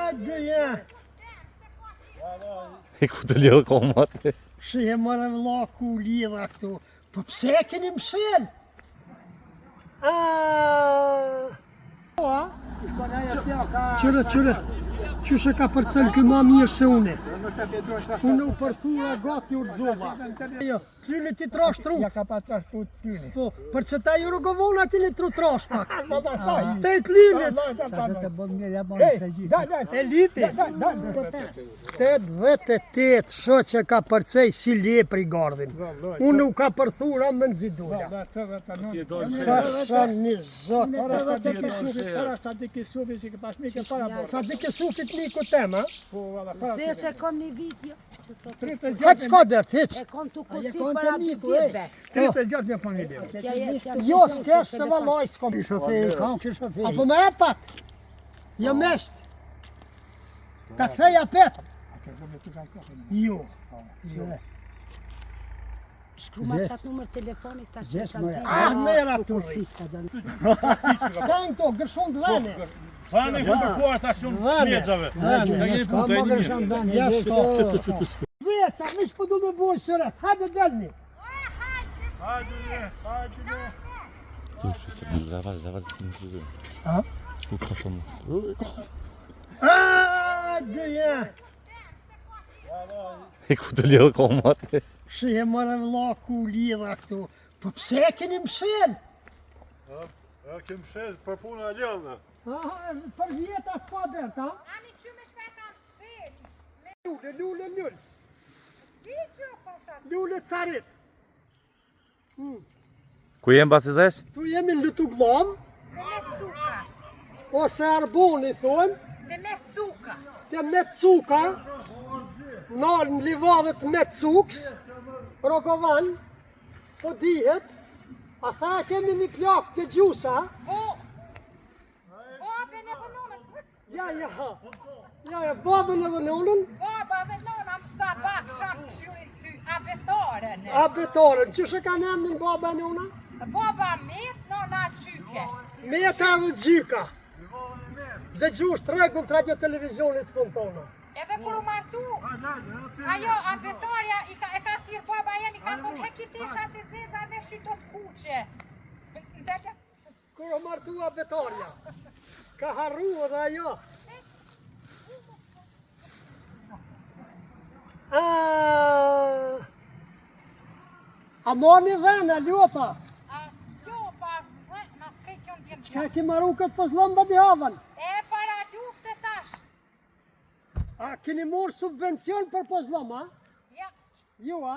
Hajde ja. E ku të lidhë komat? Shi e mërë vëlla ku lidha këtu. Po pse e keni mshel? Qyre. Qyshe ka përcel kë ma mirë se une. Unë u përthura gati urdzova. Jo, klyni ti trash trut. Ja ka pa trash trut klyni. Po, për që ta ju rëgovona ti një tru trash pak. Te i klynit. E lipi. 88 shoqe ka përcej si lepri gardhin. Unë u ka përthura më nëzidoja. Pasha një zotë. Sa dike sufit një këtema? Se që kom një video. Hëtë s'ka dërt, heq. E kom të kusi për aty ditve. 36 një familje. Jo, s'kesh se valoj s'kom. Apo me e pak? Jo mesht. Ta këtheja pet. Jo. Shkru ma qatë numër telefonit ta që shanë Ah, mera të Shkajnë to, gërshon të vene. Vane ku përkoa ta shumë mjedzave. Ja s'ka. Zeca, mish po du me boj sëret. Hajde delni. Zawad të në shizur. A? U ka të mu. Hajde ja. E ku të lidhë komat? Shi e mërë vëlla ku lidha këtu. Po pse e keni mshel? Ja kem shes për puna e lëndë. Për vjeta s'ka dërt, ha? Ani që me shka kam shil. Lule lëls. Lule carit. Ku jem basi zesh? Tu jemi në lutu glam, ose arboni thonë, te me cuka, në livadhet me cuks, Rogovan, po dihet, a tha kemi një plak të gjusa. Babën e vënonën. Ja, babën e vënonën. Baba vënonën sa bak shak shurin ty abetaren. Abetaren, që shë ka nëmën baba në una? Baba met, nona qyke. Meta dhe gjyka. Dhe gjush të regull të radio televizionit kënë tonë. Edhe kur u martu, ajo abetarja e ka thirë baba jem, i ka thonë hekitisha të zeza me shitot kuqe. Kur u martu abetarja, ka harru edhe ajo. A moni vene, ljopa? Na s'krejtjon djemë Ka ki maru këtë pëzlom bëdi havën? E para lufte tash. A kini morë subvencion për pëzlom, a? Ja. Ju, a?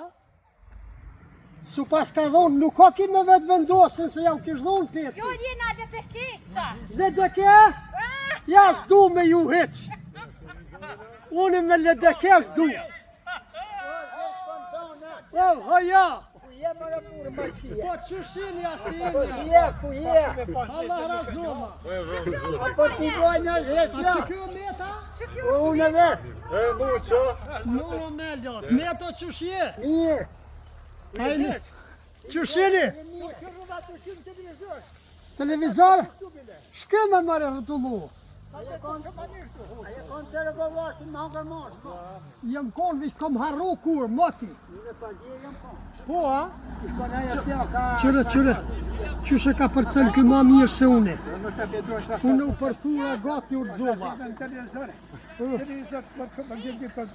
Su pas ka dhonë, nuk ka ki me vetë vendosin se ja u kish dhonë peti. Jo jena dhe të keksa. Ledeke? Ja s'du me ju heq. Unë me ledeke s'du. Jo, haja. Po që shini asinja. Ku je? Allah razova. Apo ti boj në A zhvetja? që kjo meta? Unë e vetë. E mu që? Mëno me lot. Meta që shje? Mirë. Hajni. Që shini? Televizor? Shke me mërë rëtullu. Aje konë të regovasin më hangër mos. Jem konë vish kom harru kur, moti. Në pagje jam konë. Po, a? Shkon aja pja ka... Qyre. Qyshe ka përcel kë ma mirë se une. Në të pedrojsh të Unë u përthura gati urdzova. në televizore. Televizor për gjithi për...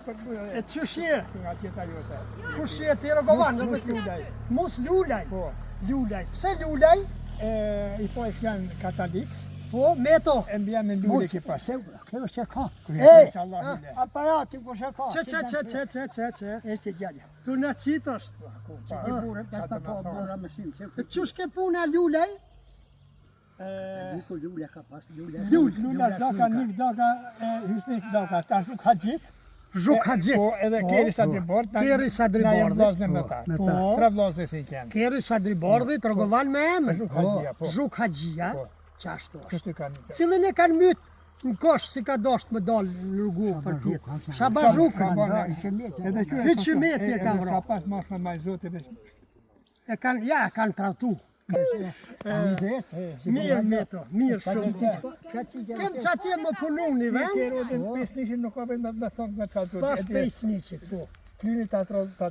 E që shje? Nga tjeta jote. Ku shje ti rogovan? Mus lullaj. Mus lullaj? Po. Lullaj. Pse lullaj? I po e shkanë katalik. Po, meto. E mbja me lullë ki pas. Kjo që ka. Aparati ku që ka. Që. Eshte gjallë. Tu në qitë është. Që ki burë, Ka të po bura më shimë. E që shke puna lullaj? Niku lullë ka pas. Lula daka, nik daka, hysnik daka, ta shuk haqik. Zhuk haqik. Po, edhe keri sa dribord. Keri sa Na jem dribordit. vllazën me ta. Po. Tre vllazë që i kenë. Keri sa dribordit, rogovan me emën. Zhuk haqia, po. Zhuk haqia. Po. Qashtu është. Kështu ka një që. Cilën e kanë mytë në kosh si ka dosht me dalë në rrugu për pjetë. Shabazhukën. Edhe që Hyqëmeti e ka Edhe vra. sa pas mash me majzot edhe... E kanë tratu. Mirë Meto, mirë shumë. Kem që atje më punu një vend? Pesnishin nuk ka vend me thonë me ka të Pas 500, po. Klynit ta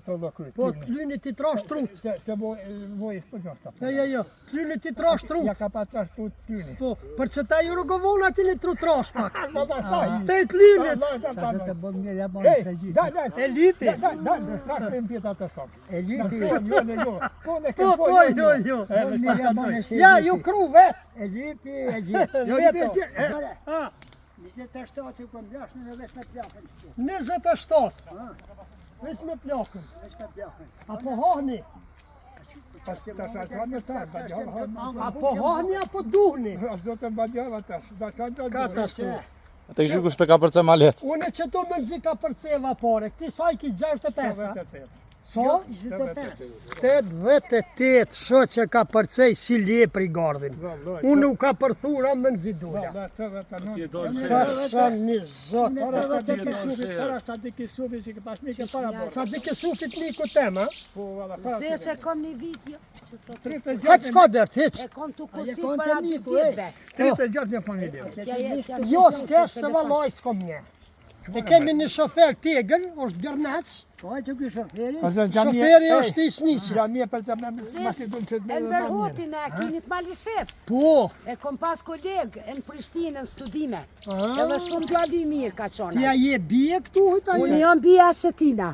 trollo kryt. Po, t'lyni ti trash trut. Se voj po gjasta. Jo, t'lyni ti trash trut. Ja ka pa trash trut klyni. Po, për që ta ju rëgovon ati një tru trash pak. Ma da saj. Te t'lynit. Të bëm një jabon Ej, të gjithë. daj. E lipi. Daj, trash me mpjeta të shok. E lipi. Jo. Po, ne Po, kem jo. Bëm një jabon e Ja, ju kru vet. E lipi, e gjithë. Meto. Ah, 27 ku mblash në vesh me plakën. 27. Veç me plakën. Vesh me plakën. Apo hahni. Pas të shasha me ta, Apo hahni apo duhni. As do të badjava tash. Da ka do. Katashtu. Te kishu kush pe ka përce ma let. Unë që tu me nëzi ka përceva pare. Këti saj ki 65. So? 88, sho që ka përcej si lepri gardhin. Unë nuk ka përthura me nëzi duja. Pasha një zot. Para sa di kisubi që pas mi ke para bërë. Sa di kësufit një ku tema? Se që kom një video që sot Hec s'ka dert, hec. e kom të kusit para 2 ditëve. 36 një familje. Jo s'kesh se valaj s'kom një. E kemi një shofer tegën, është Gërnac. Po e që ky shoferi. Shoferi është i snisi. Gjamie për të masidun që të E në Berhotin e kinit mali shefs. Po, E kom pas kolegë në Prishtinë në studime. Ah. Edhe shumë djali i mirë ka ti qona. a je bie këtu hëta Unë je? jam bia Shetina.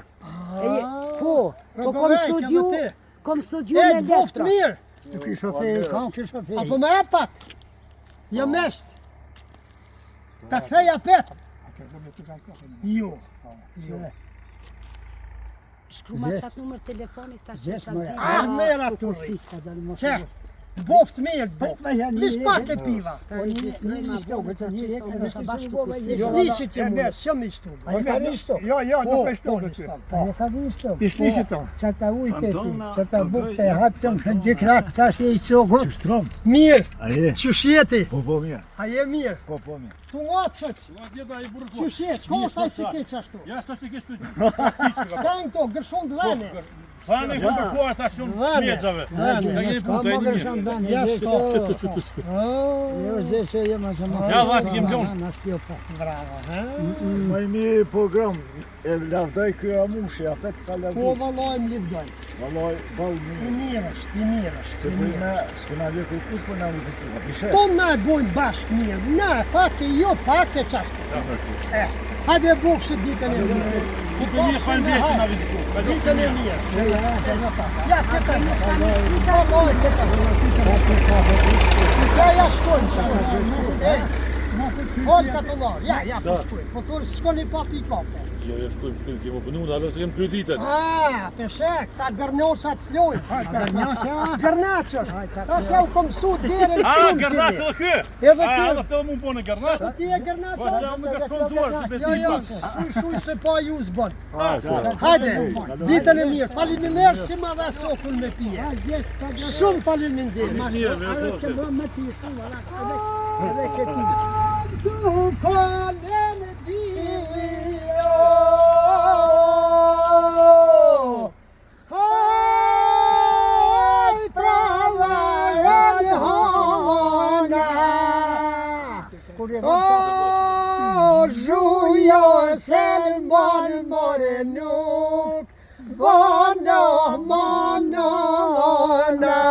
Po kom Rogovej, studiu, edhe ti. kom studiu E, në boft elektro. mirë. Ky shoferi, ka ky shoferi. Apo me e pak? Jo mesht. Ta ktheja pet. Jo. Shkru ma qatë numër telefonit ta që Gjes, more. Ah, mera tu. Ka dalë më. Që? Boft mirë, boft. me janë Lis një- pak e piva. Ta regjistrojmë apo me ta që sa unë shka bashkë të kusit. Snishit që mune, që mi shtu. Jo, nuk e shtu Po, këtë. Po, ka visto. I snishit tonë. Çata ujtë ti, çata bukë e hapëm në dikrat tash e i çogu. Mirë, Aje, që shjeti. po mirë, A je mirë? po mirë. Tu ngacët. Që shjet, s'ka është aj që ke qashtu. Ja, sa që ke studiu. Kanë këto, gërshon të vene. Thane ku kërkuar ta shumë Vane. mjedzave. Vane. Ja keni punë, e një mirë. Ja, s'ka. Jo, zeshe je ma shumë. Ja, vati, kem këmë. Na s'jo pa. Bravo, ha? Më i mirë program, e lavdaj kjo amushi, a pet ka Po, lavdu. valojmë livdoj. Valoj, bal I mirë. mirë është, i mirë është. Se s'pëna vje kërkus, po na vizitua. Bishe, To na e bojmë bashkë mirë. Na, pak e jo, pak e qashtu. Hajde e bufshë ditën e mirë. Ku të një shajnë bje që na vizitu. Ditën e mirë. Ja, që të një shkami shkuqa. Valoj, që të Ja, ja, shkojnë, shkojnë. Fol katullar, ja, po shkojnë. Po thurë, s'shkoni pa pi kafe. Jo, shkojmë, kemo punu, alo se kem krye ditën. Ah, peshek, ta gërnoqat s'lojnë. Gërnaqës. Ta që u kom su dherën Ah, Gërnaç edhe ky. Edhe Ah, ky. edhe të mu bone Gërnaç. Sa ti e Po gërnaqës? sa më ka shkon duar si Jo, beti. jo, shuj se pa ju s'bën. Hajde, ditën e mirë, faleminderit si ma dha sokull me pije. Shumë faleminderit. Mirë, mirë, Që më me ti, shumë, edhe këti. Dukan e në dio, haj pravarën hona, o zhujo se në morë morë nuk, bono monona.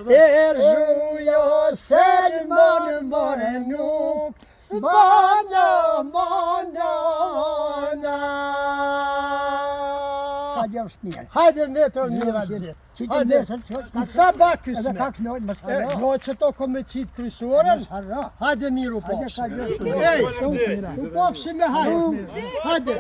E zhujo se në morë nuk, bono monona. Ka gjavë shmirë. Hajde me të mira gjithë. Hajde, në sa bakës Edhe me. ka knojnë më E, shkara. jo që to ko me qitë krysorën, hajde miru Hajde pofshë. ka gjavë Ej, u pofshë me hajde. Hajde,